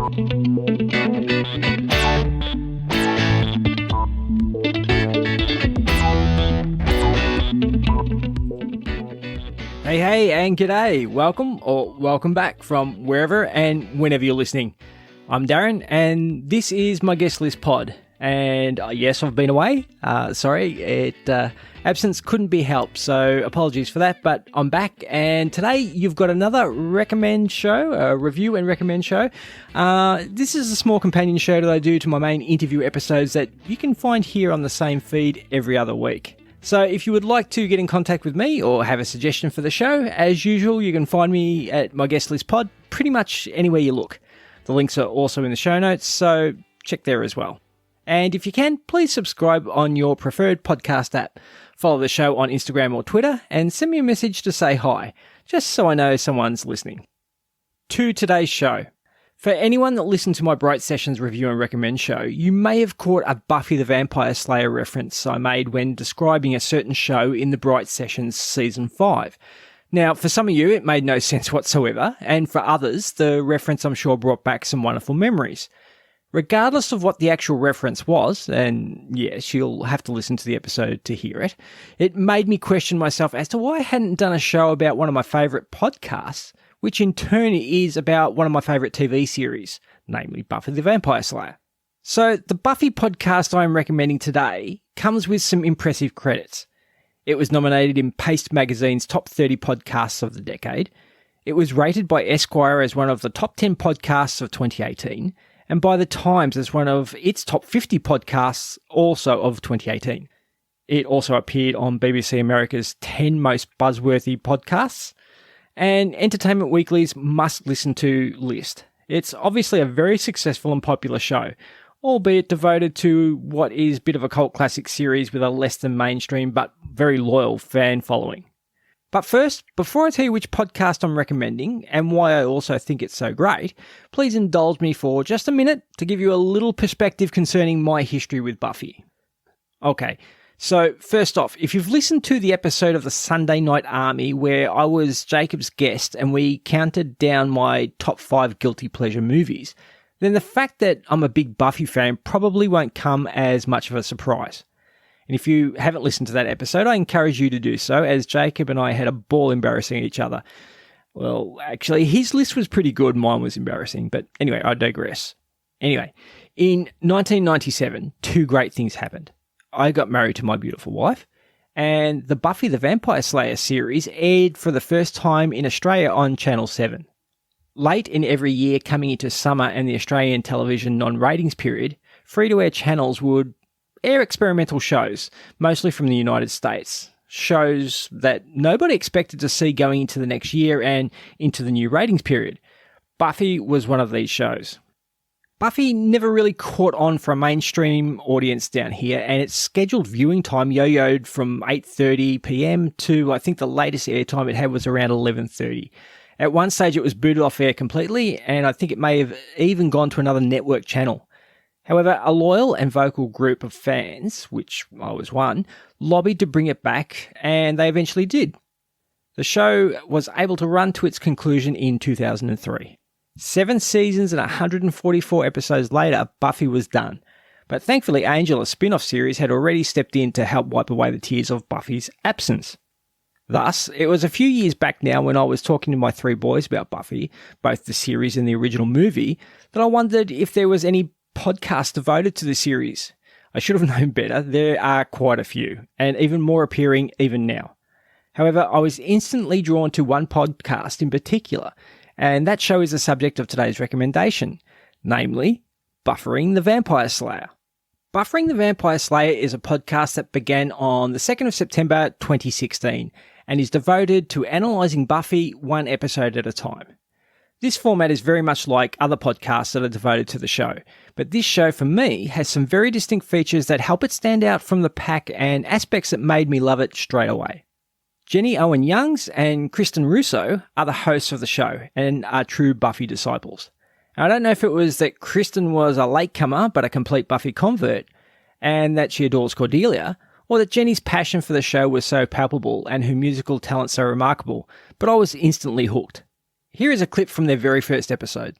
Hey, and g'day. Welcome back from wherever and whenever you're listening. I'm Darren, and this is my guest list pod. And yes, I've been away. Absence couldn't be helped, so apologies for that. But I'm back, and today you've got another recommend show, a review and recommend show. This is a small companion show that I do to my main interview episodes that you can find here on the same feed every other week. So if you would like to get in contact with me or have a suggestion for the show, as usual, you can find me at my guest list pod pretty much anywhere you look. The links are also in the show notes, so check there as well. And if you can, please subscribe on your preferred podcast app. Follow the show on Instagram or Twitter and send me a message to say hi, just so I know someone's listening. To today's show. For anyone that listened to my Bright Sessions review and recommend show, you may have caught a Buffy the Vampire Slayer reference I made when describing a certain show in the Bright Sessions Season 5. Now, for some of you, it made no sense whatsoever, and for others, the reference I'm sure brought back some wonderful memories. Regardless of what the actual reference was, and yes, you'll have to listen to the episode to hear it, it made me question myself as to why I hadn't done a show about one of my favourite podcasts, which in turn is about one of my favourite TV series, namely Buffy the Vampire Slayer. So the Buffy podcast I'm recommending today comes with some impressive credits. It was nominated in Paste Magazine's Top 30 Podcasts of the Decade. It was rated by Esquire as one of the top 10 podcasts of 2018, and by The Times as one of its top 50 podcasts also of 2018. It also appeared on BBC America's 10 most buzzworthy podcasts, and Entertainment Weekly's must-listen-to list. It's obviously a very successful and popular show, albeit devoted to what is a bit of a cult classic series with a less than mainstream but very loyal fan following. But first, before I tell you which podcast I'm recommending and why I also think it's so great, please indulge me for just a minute to give you a little perspective concerning my history with Buffy. Okay, so first off, if you've listened to the episode of the Sunday Night Army where I was Jacob's guest and we counted down my top 5 guilty pleasure movies, then the fact that I'm a big Buffy fan probably won't come as much of a surprise. And if you haven't listened to that episode, I encourage you to do so, as Jacob and I had a ball embarrassing each other. Well, actually, his list was pretty good, mine was embarrassing, but anyway, I digress. Anyway, in 1997, two great things happened. I got married to my beautiful wife, and the Buffy the Vampire Slayer series aired for the first time in Australia on Channel 7. Late in every year coming into summer and the Australian television non-ratings period, free-to-air channels would air experimental shows, mostly from the United States. Shows that nobody expected to see going into the next year and into the new ratings period. Buffy was one of these shows. Buffy never really caught on for a mainstream audience down here, and its scheduled viewing time yo-yoed from 8:30 p.m. to, I think the latest airtime it had was around 11:30. At one stage it was booted off air completely, and I think it may have even gone to another network channel. However, a loyal and vocal group of fans, which I was one, lobbied to bring it back, and they eventually did. The show was able to run to its conclusion in 2003. 7 seasons and 144 episodes later, Buffy was done. But thankfully, Angel, a spin-off series, had already stepped in to help wipe away the tears of Buffy's absence. Thus, it was a few years back now when I was talking to my 3 boys about Buffy, both the series and the original movie, that I wondered if there was any podcast devoted to the series. I should have known better. There are quite a few, and even more appearing even now. However, I was instantly drawn to one podcast in particular, and that show is the subject of today's recommendation, namely Buffering the Vampire Slayer. Buffering the Vampire Slayer is a podcast that began on the 2nd of September 2016 and is devoted to analysing Buffy one episode at a time. This format is very much like other podcasts that are devoted to the show, but this show for me has some very distinct features that help it stand out from the pack and aspects that made me love it straight away. Jenny Owen Youngs and Kristen Russo are the hosts of the show and are true Buffy disciples. Now, I don't know if it was that Kristen was a latecomer but a complete Buffy convert and that she adores Cordelia, or that Jenny's passion for the show was so palpable and her musical talent so remarkable, but I was instantly hooked. Here is a clip from their very first episode.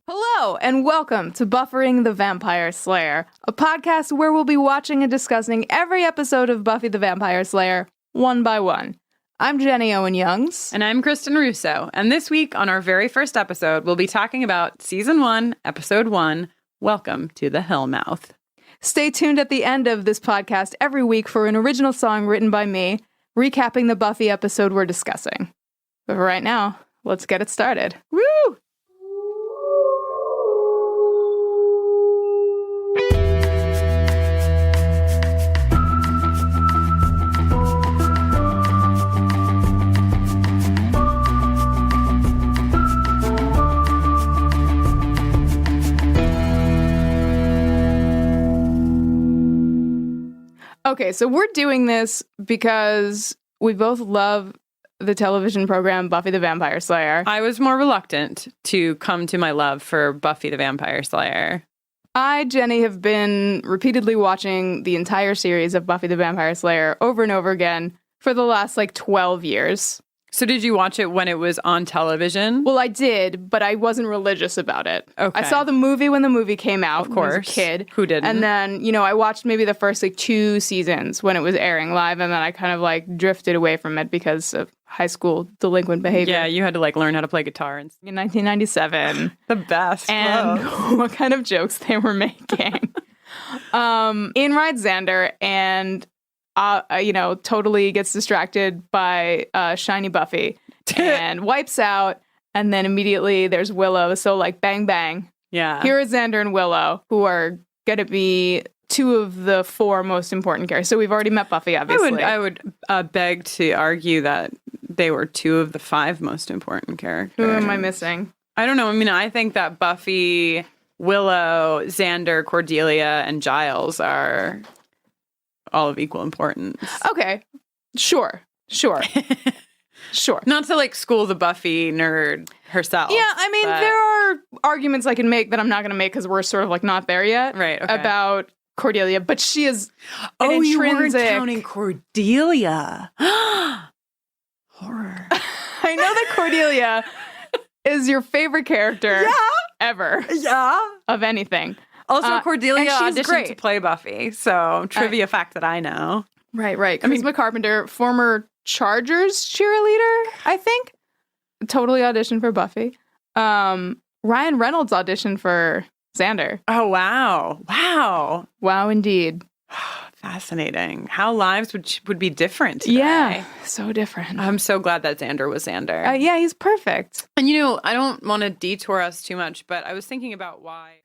Hello, Hello, and welcome to Buffering the Vampire Slayer, a podcast where we'll be watching and discussing every episode of Buffy the Vampire Slayer, one by one. I'm Jenny Owen Youngs. And I'm Kristen Russo. And this week, on our very first episode, we'll be talking about Season 1, Episode 1, Welcome to the Hellmouth. Stay tuned at the end of this podcast every week for an original song written by me, recapping the Buffy episode we're discussing. But for right now, let's get it started. Woo! Okay, so we're doing this because we both love the television program Buffy the Vampire Slayer. I was more reluctant to come to my love for Buffy the Vampire Slayer. I, Jenny, have been repeatedly watching the entire series of Buffy the Vampire Slayer over and over again for the last, 12 years. So did you watch it when it was on television? Well, I did, but I wasn't religious about it. Okay. I saw the movie when the movie came out. Of course. When I was a kid. Who didn't? And then, I watched maybe the first 2 seasons when it was airing live, and then I kind of drifted away from it because of high school delinquent behavior. Yeah, you had to learn how to play guitar. In 1997. The best. And what kind of jokes they were making. In rides Xander and totally gets distracted by shiny Buffy and wipes out. And then immediately there's Willow. So bang, bang. Yeah. Here is Xander and Willow, who are going to be 2 of the 4 most important characters. So we've already met Buffy, obviously. I would beg to argue that they were 2 of the 5 most important characters. Who am I missing? I don't know. I mean, I think that Buffy, Willow, Xander, Cordelia, and Giles are all of equal importance. Okay. Sure. Sure. Not to school the Buffy nerd herself. Yeah, I mean, there are arguments I can make that I'm not going to make because we're sort of not there yet. Right, okay. About Cordelia, but she is an intrinsic... you weren't counting Cordelia. Horror. I know that Cordelia is your favorite character ever. Yeah. Of anything. Also, Cordelia auditioned great. to play Buffy, so trivia fact that I know. Right. Charisma Carpenter, former Chargers cheerleader, I think. Totally auditioned for Buffy. Ryan Reynolds auditioned for Xander. Oh, wow. Wow, indeed. Fascinating. How lives would be different today. Yeah, so different. I'm so glad that Xander was Xander. Yeah, he's perfect. And I don't want to detour us too much, but I was thinking about why...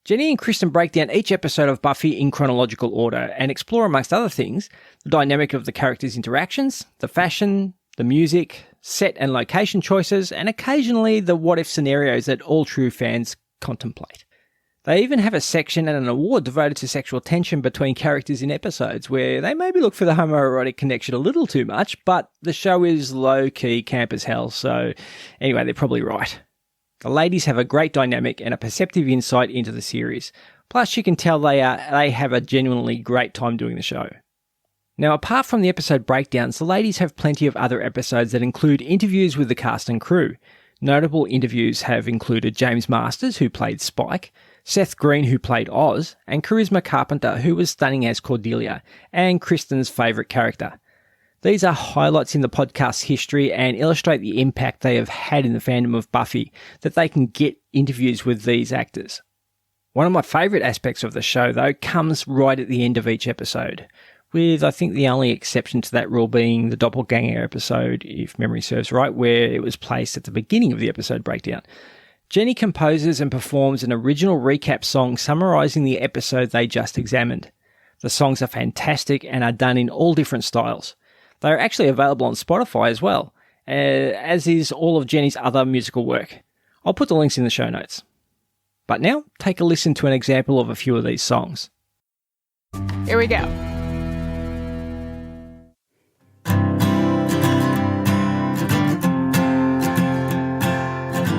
Jenny and Kristen break down each episode of Buffy in chronological order and explore, amongst other things, the dynamic of the characters' interactions, the fashion, the music, set and location choices, and occasionally the what-if scenarios that all true fans contemplate. They even have a section and an award devoted to sexual tension between characters in episodes, where they maybe look for the homoerotic connection a little too much, but the show is low-key camp as hell, so anyway, they're probably right. The ladies have a great dynamic and a perceptive insight into the series. Plus, you can tell they have a genuinely great time doing the show. Now, apart from the episode breakdowns, the ladies have plenty of other episodes that include interviews with the cast and crew. Notable interviews have included James Masters, who played Spike, Seth Green, who played Oz, and Charisma Carpenter, who was stunning as Cordelia, and Kristen's favourite character. These are highlights in the podcast's history and illustrate the impact they have had in the fandom of Buffy, that they can get interviews with these actors. One of my favourite aspects of the show, though, comes right at the end of each episode, with I think the only exception to that rule being the Doppelganger episode, if memory serves right, where it was placed at the beginning of the episode breakdown. Jenny composes and performs an original recap song summarising the episode they just examined. The songs are fantastic and are done in all different styles. They are actually available on Spotify as well, as is all of Jenny's other musical work. I'll put the links in the show notes. But now, take a listen to an example of a few of these songs. Here we go.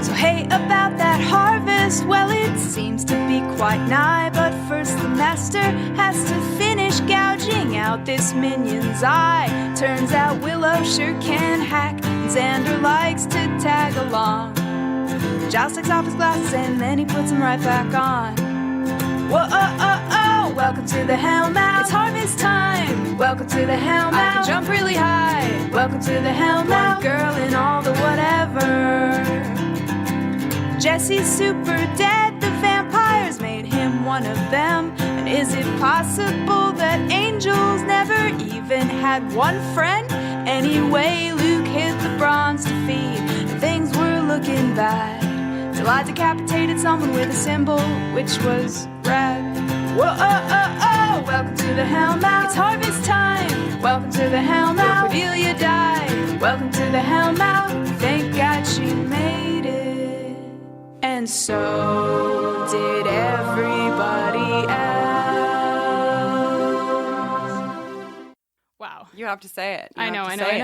So hey, about that harvest, well, it seems to be quite nigh, but first the master has to finish gouging out this minion's eye. Turns out Willow sure can hack, and Xander likes to tag along. Giles takes off his glasses and then he puts them right back on. Whoa, oh, oh, oh, welcome to the Hellmouth. It's harvest time. Welcome to the Hellmouth. I can jump really high. Welcome to the Hellmouth. One girl in all the whatever. Jesse's super dead. The vampires made him one of them. And is it possible that angels never even had one friend? Anyway, Luke hit the bronze to feed, and things were looking bad. Till I decapitated someone with a symbol, which was red. Whoa, oh, oh, oh, welcome to the Hellmouth. It's harvest time. Welcome to the Hellmouth. Cordelia died. Welcome to the Hellmouth. Thank God she made it. And so did everybody else. Wow. You have to say it. I know. Okay.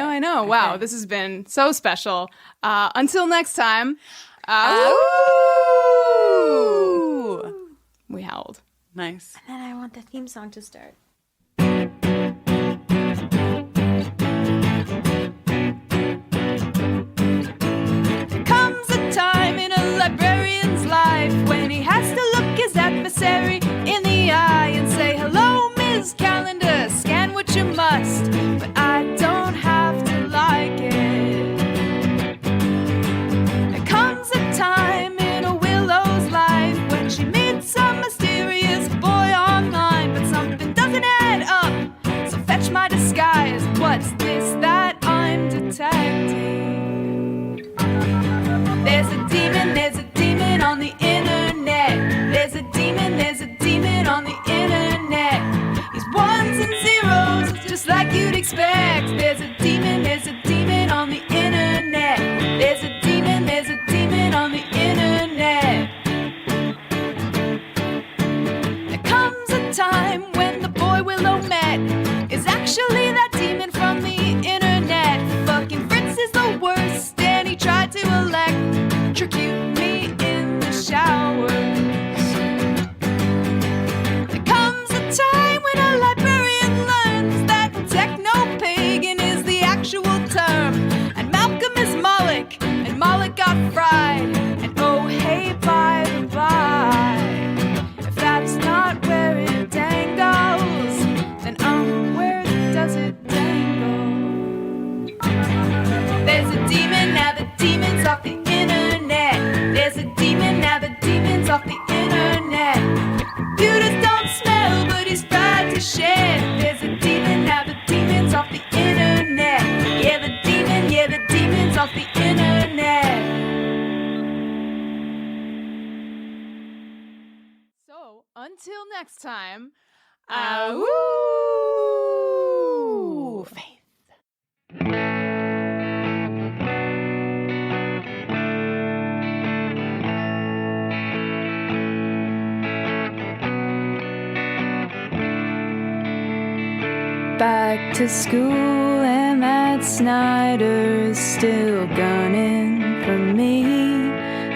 Wow, this has been so special. Until next time. Ooh. We howled. Nice. And then I want the theme song to start. Comes a time in a librarian's life when he has to look his adversary in the eye and say, hello, Ms. Calendar, scan what you must, but I don't have to like it. There comes a time in a Willow's life when she meets some mysterious boy online, but something doesn't add up, so fetch my disguise. What's this that I'm detecting? There's a demon on the internet. There's a demon on the internet. He's ones and zeros, just like you'd expect. There's a demon on the internet. There's a demon on the internet. There comes a time when the boy Willow met is actually that demon from the internet. Fucking Fritz is the worst, and he tried to electrocute me in the showers. There comes a time when a librarian learns that techno-pagan is the actual term, and Malcolm is Moloch, and Moloch got fried, and oh hey bye. If that's not where it dangles, then where does it dangle? There's a demon, now the demon's off the internet. There's a demon, now the demon's off the internet. Computers don't smell, but he's fried to shit. There's a demon, now the demon's off the internet. Yeah, the demon's off the internet. So, until next time, faith. Back to school and Matt Snyder's still gunning for me.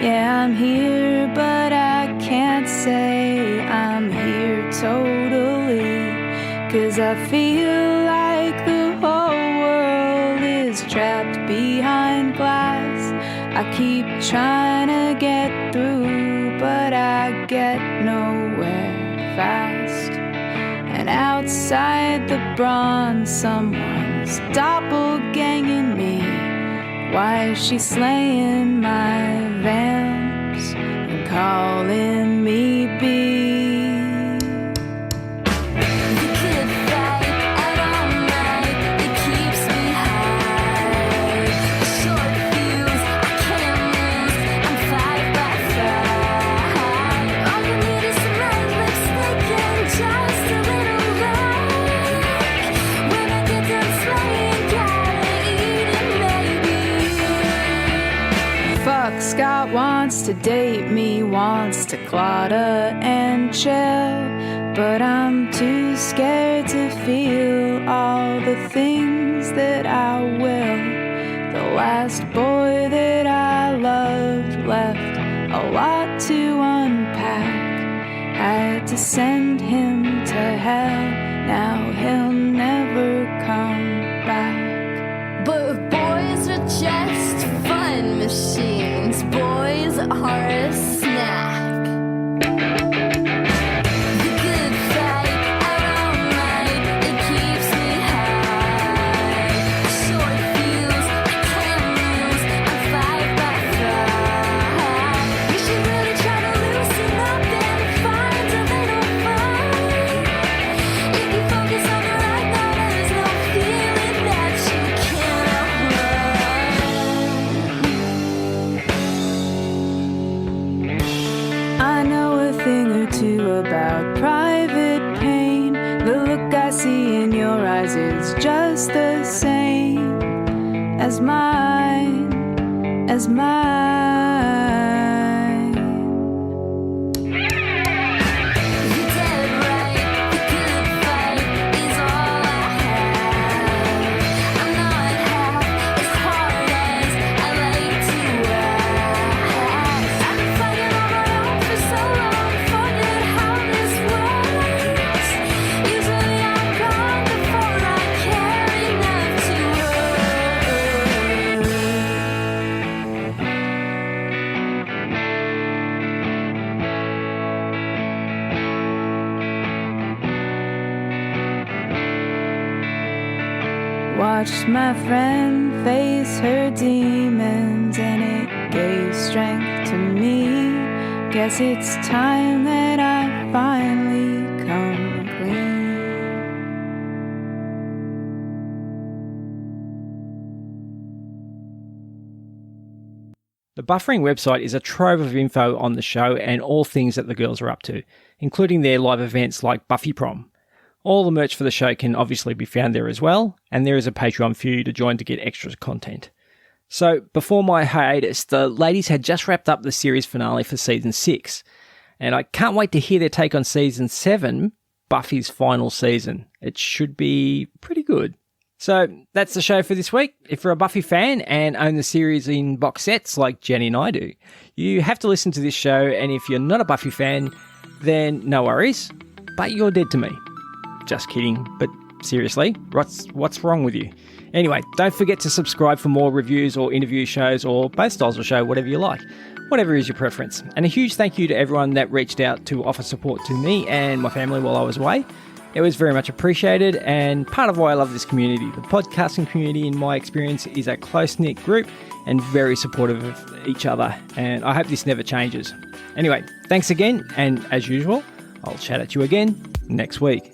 Yeah, I'm here, but I can't say I'm here totally. 'Cause I feel like the whole world is trapped behind glass. I keep trying to get through, but I get nowhere fast. And outside the bronze, someone's doppelganging me. Why is she slaying my vamps and calling me B? Scott wants to date me, wants to clatter and chill, but I'm too scared to feel all the things that I will. The last boy that I loved left a lot to unpack. Had to send him to hell, now he'll never come back. But boys are just fun machines. Boys I know a thing or two about private pain. The look I see in your eyes is just the same as mine, as mine. Watched my friend face her demons, and it gave strength to me. Guess it's time that I finally come clean. The Buffering website is a trove of info on the show and all things that the girls are up to, including their live events like Buffy Prom. All the merch for the show can obviously be found there as well, and there is a Patreon for you to join to get extra content. So, before my hiatus, the ladies had just wrapped up the series finale for Season 6, and I can't wait to hear their take on Season 7, Buffy's final season. It should be pretty good. So, that's the show for this week. If you're a Buffy fan and own the series in box sets like Jenny and I do, you have to listen to this show, and if you're not a Buffy fan, then no worries, but you're dead to me. Just kidding, but seriously, what's wrong with you? Anyway, don't forget to subscribe for more reviews or interview shows or both styles of show, whatever you like. Whatever is your preference. And a huge thank you to everyone that reached out to offer support to me and my family while I was away. It was very much appreciated, and part of why I love this community. The podcasting community, in my experience, is a close-knit group and very supportive of each other, and I hope this never changes. Anyway, thanks again, and as usual, I'll chat at you again next week.